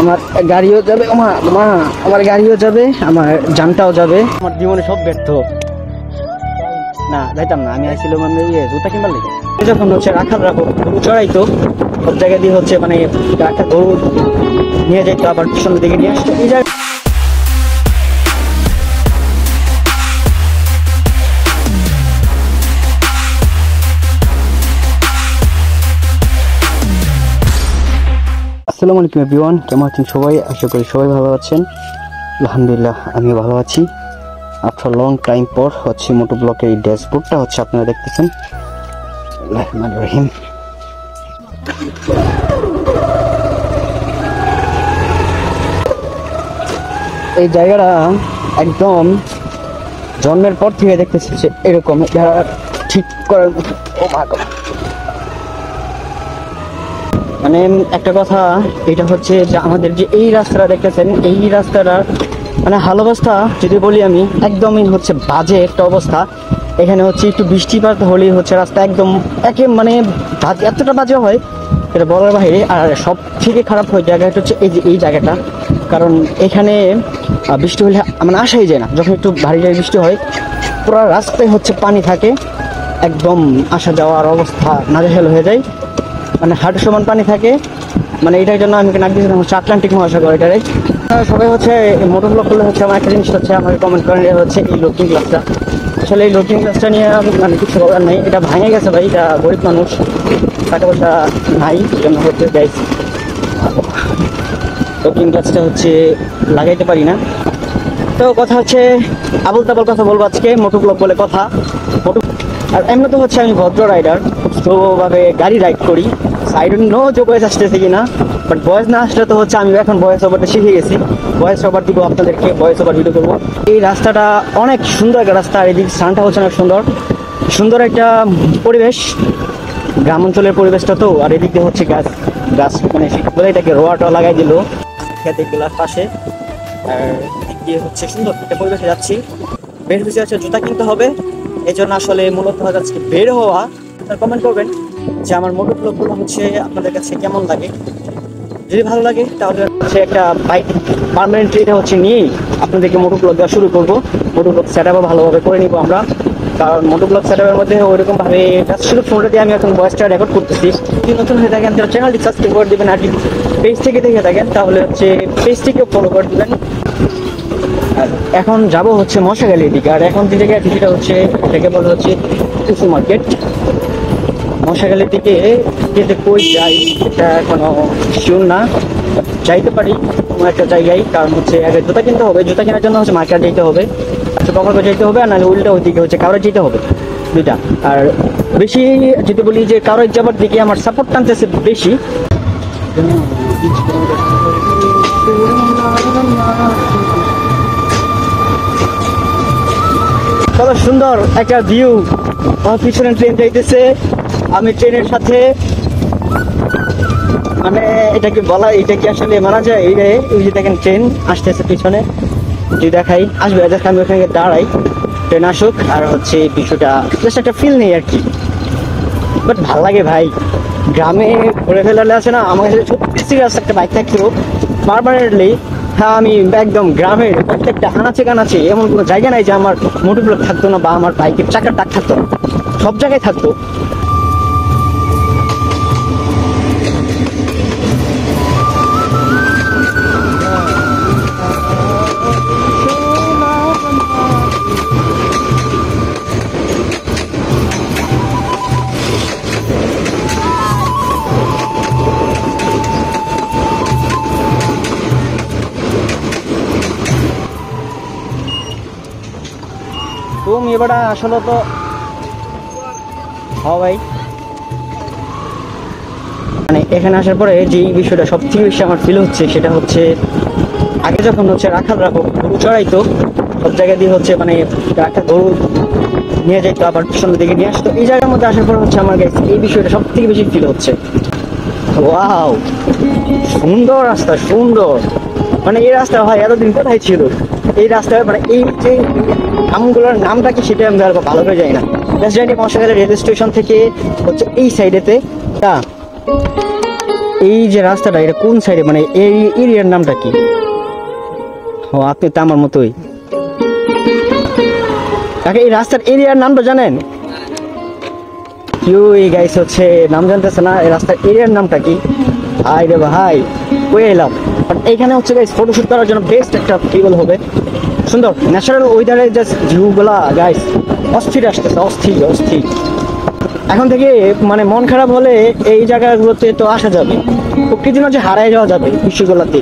আমার গাড়িও যাবে, মা মা আমার গাড়িও যাবে, আমার জানটাও যাবে, আমার জীবনে সব ব্যর্থ। না যাইতাম না, আমি আসছিলাম মানে জুতা কিনবার লেগে। যখন হচ্ছে রাখাল রাখো গরু চড়াইতো, সব জায়গা দিয়ে হচ্ছে মানে একটা গরু নিয়ে যাইতো, আবার পিছনের দিকে নিয়ে আসতো। এই জায়গায় আসসালামু আলাইকুম এভরিওয়ান, কেমন আছেন সবাই? আশা করি সবাই ভালো আছেন। আলহামদুলিল্লাহ আমিও ভালো আছি। আফটার লং টাইম পর হচ্ছে মোটো ব্লকের এই ড্যাশবোর্ডটা হচ্ছে আপনারা দেখতেছেন। রহমানির রহিম। এই জায়গাটা একদম জন্মের পর থেকে দেখতেছি যে এরকম ঠিক করার মতো। ও মা গো, মানে একটা কথা, এটা হচ্ছে যে আমাদের যে এই রাস্তাটা দেখতেছেন, এই রাস্তাটার মানে হাল অবস্থা যদি বলি আমি, একদমই হচ্ছে বাজে একটা অবস্থা। এখানে হচ্ছে একটু বৃষ্টিপাত হলেই হচ্ছে রাস্তা একদম মানে এতটা বাজে হয় এটা বলার বাইরে। আর সব থেকে খারাপ হয় জায়গাটা হচ্ছে এই জায়গাটা, কারণ এখানে বৃষ্টি হলে মানে আসাই যায় না। যখন একটু ভারী বৃষ্টি হয় পুরো রাস্তায় হচ্ছে পানি থাকে, একদম আসা যাওয়ার অবস্থা নাজেহাল হয়ে যায়, মানে হাঁটু সমান পানি থাকে। মানে এটার জন্য আমি নাক দিয়েছিলাম হচ্ছে আটলান্টিক মহাসাগর। এটারে সবাই হচ্ছে মোটর ব্লগ করলে হচ্ছে আমার একটা জিনিস হচ্ছে আমাকে কমেন্ট করেন হচ্ছে এই লুকিং গ্লাসটা। আসলে এই লুকিং গ্লাসটা নিয়ে মানে কিছু বলার নেই, এটা ভেঙে গেছে ভাই, এটা গরিব মানুষ, টাকা পয়সা নাই, জন্য হচ্ছে গাইস লুকিং গ্লাসটা হচ্ছে লাগাইতে পারি না। তো কথা হচ্ছে আবল তাবল কথা বলবো আজকে, মোটর ব্লগ বলে কথা। আর এমনি তো হচ্ছে আমি ভদ্র রাইডার, স্লোভাবে গাড়ি রাইড করি। আই ডোন্ট নো যে বয়স আসতেছে কিনা, বাট বয়স না আসলে তো হচ্ছে আমি এখন ভয়েস ওভারটা শিখে গেছি। ভয়েস ওভার দিব আপনাদেরকে, ভয়েস ওভার ভিডিও করবো। এই রাস্তাটা অনেক সুন্দর একটা রাস্তা, আর এদিকে স্থানটা হচ্ছে অনেক সুন্দর একটা পরিবেশ, গ্রাম অঞ্চলের পরিবেশটা তো। আর এদিকে হচ্ছে গাছ মানে বলে এটাকে রোয়াটা লাগাই দিল খেতে গেলার পাশে। আর এদিক দিয়ে হচ্ছে সুন্দর একটা পরিবেশে যাচ্ছি। বের হয়েছে হচ্ছে জুতা কিনতে হবে, এই জন্য আসলে মূলত আজকে বের হওয়া। কমেন্ট করবেন যে আমার মোটো ব্লগগুলো হচ্ছে আপনাদের কাছে কেমন লাগে। যদি ভালো লাগে তাহলে হচ্ছে একটা বাইক পার্মানেন্টলি এটা হচ্ছে নিয়েই আপনাদেরকে মোটো ব্লগ দেওয়া শুরু করবো। মোটো ব্লগ সেট আপও ভালোভাবে করে নিবো আমরা, কারণ মোটো ব্লগ সেট আপের মধ্যে ওইরকমভাবে শুধু ফোনটা দিয়ে আমি এখন ভয়েসটা রেকর্ড করতেছি। যদি নতুন হয়ে থাকেন তাহলে চ্যানেলটি সাবস্ক্রাইব করে দেবেন, আর যদি পেজ থেকে দেখে থাকেন তাহলে হচ্ছে পেজটিকেও ফলো করে দেবেন। আর এখন যাব হচ্ছে মশাখালীর দিকে, আর এখন যে জায়গায় সেটা হচ্ছে এটাকে বলা হচ্ছে টুসু মার্কেট। মশাখালীর দিকে যেতে কই যাই এটা এখনো শিওর না, যাইতে পারি কোনো একটা জায়গায়, কারণ হচ্ছে আগে জুতা কিনতে হবে। জুতা কেনার জন্য হচ্ছে মার্কেট যেতে হবে, আচ্ছা কখনো যেতে হবে, আর নাহলে উল্টা ওইদিকে হচ্ছে কারোর যেতে হবে, দুইটা। আর বেশি যদি বলি যে কারোর যাবার দিকে আমার সাপোর্ট টানতেছে বেশি। কত সুন্দর একটা ভিউ, আমার পিছনে ট্রেন যাইতেছে, আমি ট্রেনের সাথে, মানে এটাকে বলা, এটা কি আসলে মানা যায়? এই যে দেখেন ট্রেন আসতেছে পিছনে, যদি দেখাই আসবে, দেখে আমি ওখানে দাঁড়াই, ট্রেন আসুক, আর হচ্ছে বিষয়টা জাস্ট একটা ফিল নেই আর কি। বাট ভাল লাগে ভাই, গ্রামে ঘুরে ফেলালে আছে না, আমার কাছে সত্যি সিরিয়াস একটা বাইক থাকতো পারমানেন্টলি। হ্যাঁ, আমি একদম গ্রামের প্রত্যেকটা আনাচে কানাচে এমন কোনো জায়গা নাই যে আমার মোটর ব্লক থাকতো না, বা আমার বাইকের চাকার টাক থাকতো না, সব জায়গায় থাকতো। তুমি এবার আসলে তো ভাই, মানে এখানে আসার পরে যে বিষয়টা সব থেকে বেশি আমার ফিল হচ্ছে সেটা হচ্ছে আগে যখন হচ্ছে রাখাল রাখো গরু চড়াইতো, সব জায়গা দিয়ে হচ্ছে মানে একটা গরু নিয়ে যাইতো, আবার পিছনের দিকে নিয়ে আসতো। এই জায়গার মধ্যে আসার পর হচ্ছে আমার কাছে এই বিষয়টা সব থেকে বেশি ফিল হচ্ছে। ওয়াও, সুন্দর রাস্তা, সুন্দর। মানে এই রাস্তা ভাই এতদিন কোথায় ছিল? এই রাস্তায় মানে এই যে নামগুলোর নামটা কি সেটা আমি আর ভালো করে যাই না। জানি মশাখালী রেল স্টেশন থেকে হচ্ছে এই সাইডেতে এই যে রাস্তাটা এটা কোন সাইডে, মানে এই এরিয়ার নামটা কি? ও আপনি তো আমার মতোই কাকা, এই রাস্তার এরিয়ার নামটা জানেন? কেউ এই গাইস হচ্ছে নাম জানতেছে না, এই রাস্তার এরিয়ার নামটা কি? হাই রে ভাই, কই এলাম? বাট এইখানে হচ্ছে গাইস ফটোশুট করার জন্য বেস্ট একটা টেবল হবে, সুন্দর ন্যাচারাল ওয়েদারের জাস্ট ভিউগুলা গাইস অস্থির আসতেছে, অস্থির অস্থির। এখন থেকে মানে মন খারাপ হলে এই জায়গাগুলোতে তো আসা যাবে, প্রকৃতির মাঝে হারায় যাওয়া যাবে বিষয়গুলোতে।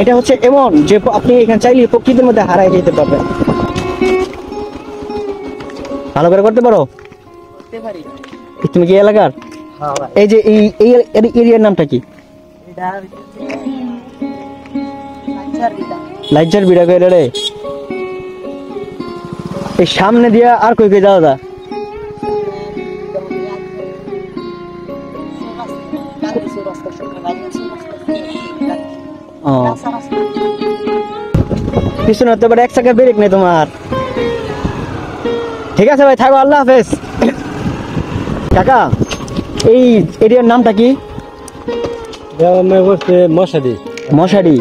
এটা হচ্ছে এমন যে আপনি এখানে চাইলে প্রকৃতির মধ্যে হারায় যেতে পারবেন। ভালো করে করতে পারো? তুমি কি এলাকার? এই যে এই এরিয়ার নামটা কি? লাইজার বিড়া কইলে রে। এই সামনে দিয়া আর কই কই যাওয়া যায়? পিছনে হতে পারে, এক চাকা ব্রেক নেই তোমার। ঠিক আছে ভাই, থাকো, আল্লাহ হাফেজ। কাকা এই এরিয়ার নামটা কি? মশারি মশারি।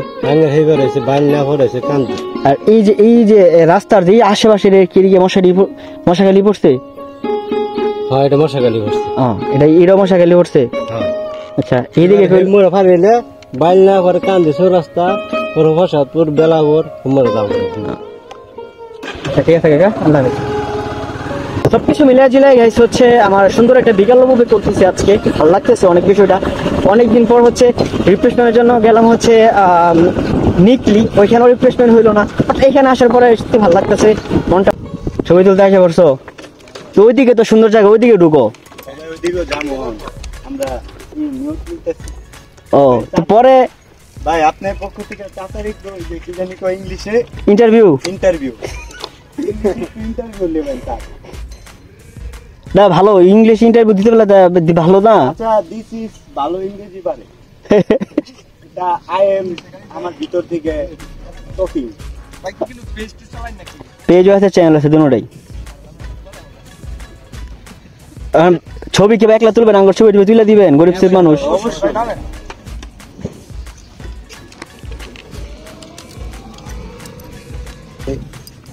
আর এই যে রাস্তার যে আশেপাশের কি মশারি মশাখালি পড়ছে? হ্যাঁ, এটা মশাখালী পড়ছে। এটা এরা মশাখালি পড়ছে। আচ্ছা, এইদিকে বাইলনা পরে কান্দি রাস্তা পুরো ফসাদপুর বেলাপুর মরে যাবো। ঠিক আছে কাকা, আল্লাহ হাফেজ। সবকিছু মিলিয়ে জিলাই গাইস হচ্ছে আমার সুন্দর একটা বিকাল উপভোগ করতেছি আজকে, ভালো লাগতেছে অনেক বিষয়টা। অনেকদিন পর হচ্ছে রিফ্রেশমেন্টের জন্য গেলাম হচ্ছে নিকলি, ওইখানেও রিফ্রেশমেন্ট হইলো না, বাট এইখানে আসার পরে ভালো লাগতেছে মনটা। ছবি তুলতে আসে পড়ছো তো, ওইদিকে তো সুন্দর জায়গা, ওইদিকে ঢুকো। ও তো পরে ভাই আপনার পক্ষ থেকে তাড়াতাড়ি কি জানি কয় ইংলিশে ইন্টারভিউ ইন্টারভিউ নেবেন স্যার। না ভালো ইংলিশ ইন্টারভিউ দিতে পারলে ভালো না? আচ্ছা, দিস ইজ ভালো ইংরেজি পারে। এটা আই এম আমার ভিতর থেকে টকিং। ভাই কিন্তু পেজ টু চালাই নাকি? পেজও আছে, চ্যানেল আছে, দুটোটাই। ছবি কি একলা তুলবেন? আঙ্গুর ছবি তুলে দিবেন, গরিব শ্রেণীর মানুষ। অবশ্যই নামেন।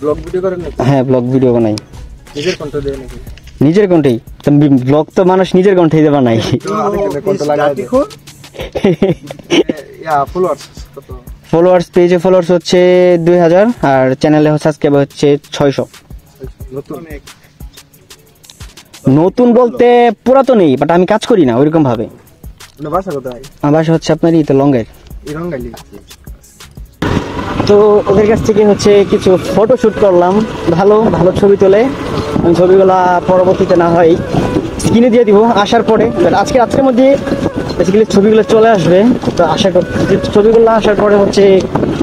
ব্লগ ভিডিও করেন নাকি? হ্যাঁ, ব্লগ ভিডিও বানাই। নিজের কন্টেন্ট দেন নাকি? নিজের কণ্ঠেই ব্লগ তো মানুষ নিজের কণ্ঠেই বানাই। ফলোয়ার্স পেজে ফলোয়ার্স হচ্ছে 2000 আর চ্যানেলে সাবস্ক্রাইবার হচ্ছে 600। নতুন বলতে পুরাতনই, বাট আমি কাজ করি না ওইরকম ভাবে। বাসা কোথায়? আমার বাসা হচ্ছে আপনার ইতে লঙ্গের। ইরঙ্গালি। তো ওদের কাছ থেকে হচ্ছে কিছু ফটো শুট করলাম, ভালো ভালো ছবি তোলে। আমি ছবিগুলা পরবর্তীতে না হয় স্ক্রিনে দিয়ে দিব আসার পরে। আজকের মধ্যে বেসিক্যালি ছবিগুলো চলে আসবে, তো আশা করি ছবিগুলো আসার পরে হচ্ছে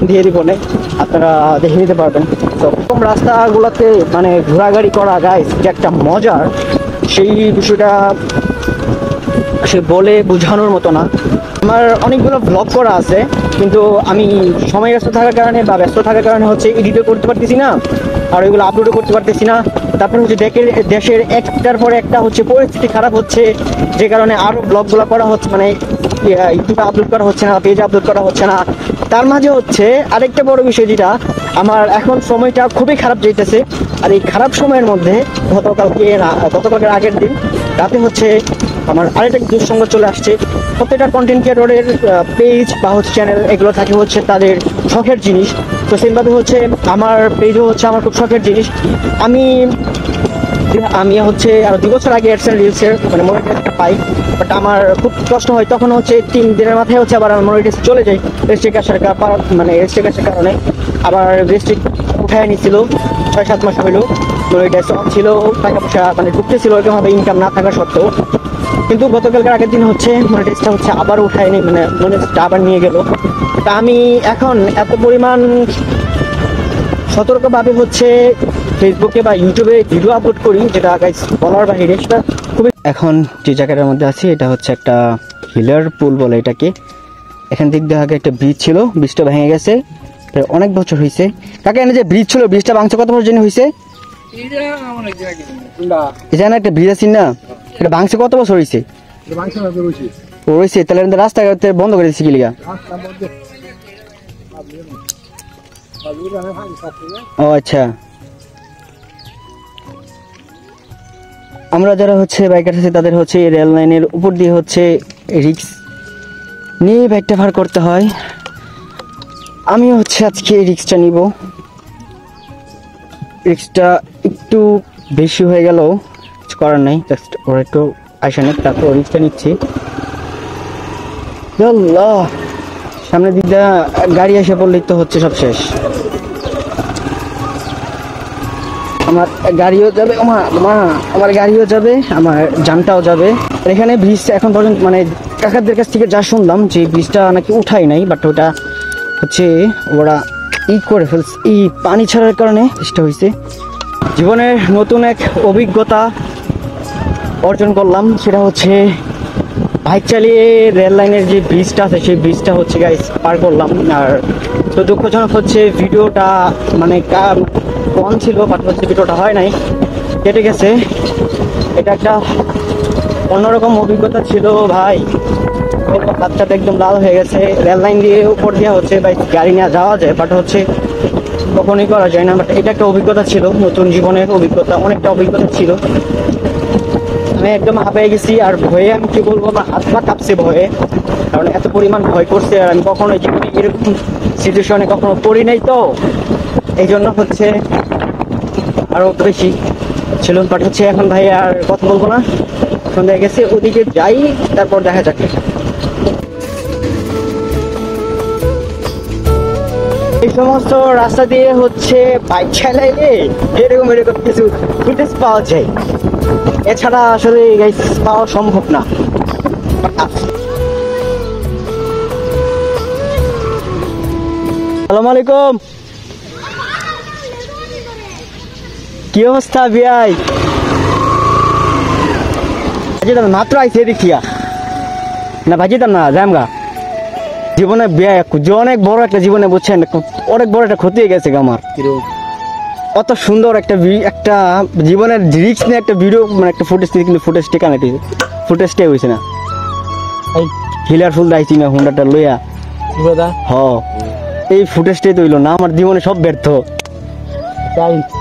দিয়ে দিব, আপনারা দেখে নিতে পারবেন। তো কম রাস্তাগুলোতে মানে ঘোরাঘুরি করা গাইস যে একটা মজার, সেই বিষয়টা সে বলে বোঝানোর মতো না। আমার অনেকগুলো ব্লগ করা আছে, কিন্তু আমি সময় ব্যস্ত থাকার কারণে বা ব্যস্ত থাকার কারণে হচ্ছে এডিটও করতে পারতেছি না, আর ওইগুলো আপলোডও করতে পারতেছি না। তারপরে হচ্ছে দেশের একটার পর একটা হচ্ছে পরিস্থিতি খারাপ হচ্ছে, যে কারণে আরও ব্লগগুলো করা হচ্ছে, মানে ইউটিউবে আপলোড করা হচ্ছে না, পেজে আপলোড করা হচ্ছে না। তার মাঝে হচ্ছে আরেকটা বড় বিষয়, যেটা আমার এখন সময়টা খুবই খারাপ যাইতেছে। আর এই খারাপ সময়ের মধ্যে গতকালকের আগের দিন রাতে হচ্ছে আমার আরেকটা দুঃসংবাদ চলে আসছে। প্রত্যেকটা কন্টেন্ট ক্রিয়েটরের পেজ বা হচ্ছে চ্যানেল এগুলো থাকে হচ্ছে তাদের শখের জিনিস। তো সেমভাবে হচ্ছে আমার পেজও হচ্ছে আমার খুব শখের জিনিস। আমি হচ্ছে আর 2 বছর আগে অ্যাডসেন্স রিলসের মানে মনিটাইজেশনটা পাই, বাট আমার খুব কষ্ট হয়। তখন হচ্ছে 3 দিনের মাথায় হচ্ছে আবার আমার মনিটাইজ চলে যায় রেস্ট্রিক্ট আসার কারণে। আবার রেস্ট্রিক্ট উঠায় নিছিল 6-7 মাস হইলো। মনিটাইজ অন ছিল, টাকা পয়সা মানে ঢুকতেছিল ওইরকমভাবে, ইনকাম না থাকা সত্ত্বেও। কিন্তু গতকালকার আগের দিন হচ্ছে মনিটাইজটা হচ্ছে আবার উঠায়নি, মানে মনিটাইজটা আবার নিয়ে গেল। তা আমি এখন এত পরিমাণ সতর্কভাবে হচ্ছে ফেসবুকে বা ইউটিউবে ভিডিও আপলোড করি, যেটা গাইস বলার বাহিরে। সেটা খুবই এখন যে জায়গাটার মধ্যে আছি এটা হচ্ছে একটা হিলার পুল বলে এটাকে। এখান দিক দিয়ে আগে একটা ব্রিজ ছিল, ব্রিজটা ভেঙে গেছে, অনেক বছর হয়েছে। কাকা এখানে যে ব্রিজ ছিল, ব্রিজটা ভাঙছে কত বছর জন্য হয়েছে? এখানে একটা ব্রিজ আছে না, এটা ভাঙছে কত বছর হয়েছে? রয়েছে তাহলে আমাদের রাস্তাঘাট বন্ধ করে দিচ্ছি কি লিগা? ও আচ্ছা, আমরা যারা হচ্ছে বাইকার আছে তাদের হচ্ছে রেল লাইনের উপর দিয়ে হচ্ছে রিক্স নিয়ে বাইকটা পার করতে হয়। আমি হচ্ছে আজকে রিক্সটা নিব। রিক্সটা একটু বেশি হয়ে গেল, কিছু করার নাই, জাস্ট ওরা একটু আইসা নেই, তারপর রিক্সটা নিচ্ছি। আল্লাহ, সামনের দিক দিয়ে গাড়ি এসে পড়লেই তো হচ্ছে সব শেষ। আমার গাড়িও যাবে, আমার গাড়িও যাবে, আমার জানটাও যাবে। এখানে ব্রিজ এখন পর্যন্ত মানে কাকাদের কাছ থেকে যা শুনলাম যে ব্রিজটা নাকি উঠাই নাই, বাট ওটা হচ্ছে ওরা করে ফেলছে, এই পানি ছাড়ার কারণে ব্রিজটা হয়েছে। জীবনের নতুন এক অভিজ্ঞতা অর্জন করলাম, সেটা হচ্ছে বাইক চালিয়ে রেল লাইনের যে ব্রিজটা আছে সেই ব্রিজটা হচ্ছে গাইস পার করলাম। আর তো দুঃখজনক হচ্ছে ভিডিওটা মানে কম ছিল, বাট হচ্ছে ভিডিওটা হয় নাই, কেটে গেছে। এটা একটা অন্যরকম অভিজ্ঞতা ছিল ভাই। বাচ্চাটা একদম লাল হয়ে গেছে। রেল লাইন দিয়ে উপর দিয়ে হচ্ছে বাইক গাড়ি নিয়ে যাওয়া যায়, বাট হচ্ছে কখনই করা যায় না। বাট এটা একটা অভিজ্ঞতা ছিল, নতুন জীবনের অভিজ্ঞতা, অনেকটা অভিজ্ঞতা ছিল। আমি একদম হাঁপিয়ে গেছি, আর ভয়ে আমি কি বলবো, আমার হাত পা কাঁপছে ভয়ে, কারণ এত পরিমাণ ভয় করছে। আর আমি কখনো জীবনে এরকম সিচুয়েশনে কখনো পড়ি নাই, তো এই জন্য হচ্ছে আরো বেশি ছিল। বাট হচ্ছে এখন ভাই আর কথা বলবো না, সন্ধ্যা গেছে, ওদিকে যাই, তারপর দেখা যাক। এই সমস্ত রাস্তা দিয়ে হচ্ছে বাইক চালাইলে এরকম কিছু ফুটেজ পাওয়া যায়, এছাড়া আসলে পাওয়া সম্ভব না। আসসালামু আলাইকুম, কি অবস্থা ভাই? মাত্র আইসে দেখিয়া না ভাজিতাম না জামগা জীবনে অনেক বড় একটা জীবনে বুঝছেন, অনেক বড় একটা ক্ষতি হয়ে গেছে আমার। অত সুন্দর একটা জীবনের রিস্ক নিয়ে একটা ভিডিও মানে একটা ফুটেজ, কিন্তু ফুটেজটা কানেক্ট হয়েছে, ফুটেজটাই হয়েছে না। হিলার ফুল দাইছি না হুন্ডাটা লইয়া, হ এই ফুটেজটাই তো হইলো না। আমার জীবনে সব ব্যর্থ।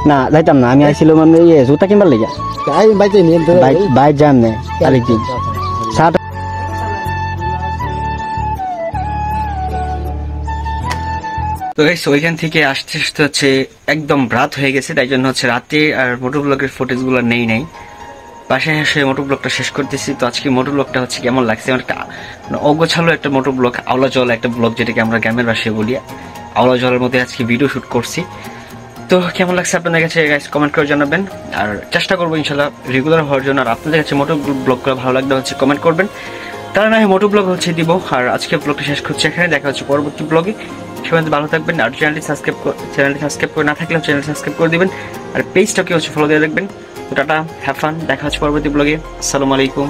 না যাইতাম না, আমি আইছিল মানে জুতা কিনবার লেগে বাইক যাম না আরেকদিন। তো গাইস ওইখান থেকে আসতে আসতে হচ্ছে একদম রাত হয়ে গেছে, তাই জন্য হচ্ছে রাতে আর মোটর ব্লগের ফুটেজগুলো নেই বাসায় এসে মোটর ব্লগটা শেষ করতেছি। তো আজকে মোটর ব্লগটা হচ্ছে কেমন লাগছে, আমার একটা অগোছালো একটা মোটর ব্লগ, আওলা জল একটা ব্লগ, যেটাকে আমরা গ্রামের ভাষায় বলি আওলা জলের মধ্যে আজকে ভিডিও শুট করছি। তো কেমন লাগছে আপনাদের কাছে গাইস কমেন্ট করে জানাবেন, আর চেষ্টা করবো ইনশাল্লাহ রেগুলার হওয়ার জন্য। আর আপনাদের কাছে মোটর ব্লগগুলো ভালো লাগলে হচ্ছে কমেন্ট করবেন, তারা না হয় মোটর ব্লগ হচ্ছে দিব। আর আজকে ব্লগটা শেষ করছি এখানে, দেখা হচ্ছে পরবর্তী ব্লগে। সবাই ভালো থাকবেন, আর চ্যানেলটি সাবস্ক্রাইব করে না থাকলে চ্যানেলটি সাবস্ক্রাইব করে দিবেন, আর পেজটাকে হচ্ছে ফলো দিয়ে রাখবেন। তো টাটা, হ্যাভ ফান, দেখা হচ্ছে পরবর্তী ব্লগে। আসসালামু আলাইকুম।